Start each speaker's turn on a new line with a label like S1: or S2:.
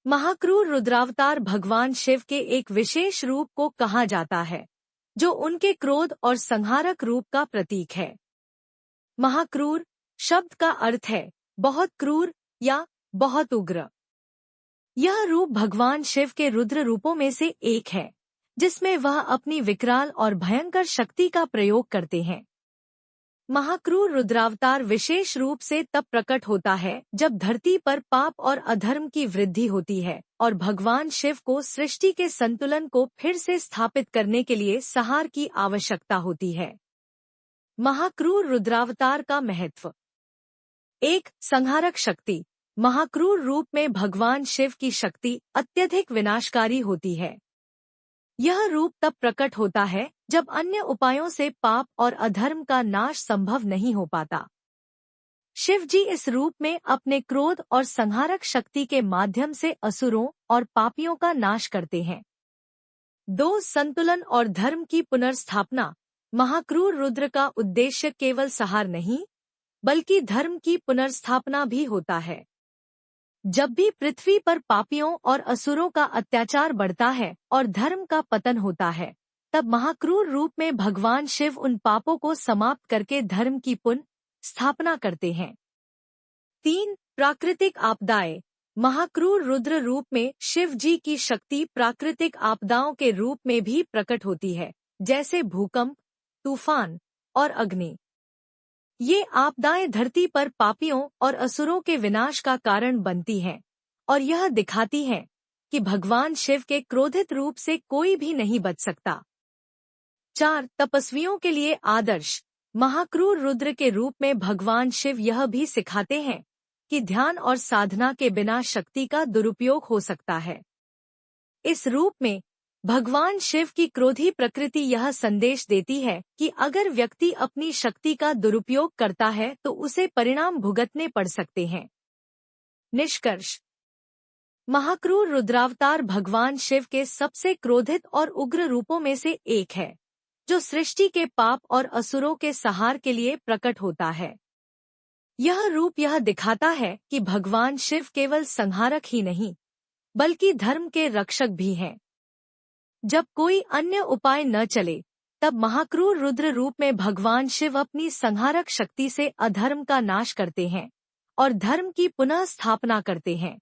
S1: महाक्रूर रुद्रावतार भगवान शिव के एक विशेष रूप को कहा जाता है, जो उनके क्रोध और संहारक रूप का प्रतीक है। महाक्रूर शब्द का अर्थ है बहुत क्रूर या बहुत उग्र। यह रूप भगवान शिव के रुद्र रूपों में से एक है, जिसमें वह अपनी विकराल और भयंकर शक्ति का प्रयोग करते हैं। महाक्रूर रुद्रावतार विशेष रूप से तब प्रकट होता है जब धरती पर पाप और अधर्म की वृद्धि होती है और भगवान शिव को सृष्टि के संतुलन को फिर से स्थापित करने के लिए संहार की आवश्यकता होती है। महाक्रूर रुद्रावतार का महत्व। 1. संहारक शक्ति। महाक्रूर रूप में भगवान शिव की शक्ति अत्यधिक विनाशकारी होती है। यह रूप तब प्रकट होता है जब अन्य उपायों से पाप और अधर्म का नाश संभव नहीं हो पाता। शिव जी इस रूप में अपने क्रोध और संहारक शक्ति के माध्यम से असुरों और पापियों का नाश करते हैं। 2. संतुलन और धर्म की पुनर्स्थापना। महाक्रूर रुद्र का उद्देश्य केवल संहार नहीं, बल्कि धर्म की पुनर्स्थापना भी होता है। जब भी पृथ्वी पर पापियों और असुरों का अत्याचार बढ़ता है और धर्म का पतन होता है, तब महाक्रूर रूप में भगवान शिव उन पापों को समाप्त करके धर्म की पुनः स्थापना करते हैं। 3. प्राकृतिक आपदाएं। महाक्रूर रुद्र रूप में शिव जी की शक्ति प्राकृतिक आपदाओं के रूप में भी प्रकट होती है, जैसे भूकंप, तूफान और अग्नि। ये आपदाएं धरती पर पापियों और असुरों के विनाश का कारण बनती हैं और यह दिखाती हैं कि भगवान शिव के क्रोधित रूप से कोई भी नहीं बच सकता। 4. तपस्वियों के लिए आदर्श। महाक्रूर रुद्र के रूप में भगवान शिव यह भी सिखाते हैं कि ध्यान और साधना के बिना शक्ति का दुरुपयोग हो सकता है। इस रूप में भगवान शिव की क्रोधी प्रकृति यह संदेश देती है कि अगर व्यक्ति अपनी शक्ति का दुरुपयोग करता है तो उसे परिणाम भुगतने पड़ सकते हैं। निष्कर्ष। महाक्रूर रुद्रावतार भगवान शिव के सबसे क्रोधित और उग्र रूपों में से एक है, जो सृष्टि के पाप और असुरों के संहार के लिए प्रकट होता है। यह रूप यह दिखाता है कि भगवान शिव केवल संहारक ही नहीं, बल्कि धर्म के रक्षक भी हैं। जब कोई अन्य उपाय न चले, तब महाक्रूर रुद्र रूप में भगवान शिव अपनी संहारक शक्ति से अधर्म का नाश करते हैं और धर्म की पुनः स्थापना करते हैं।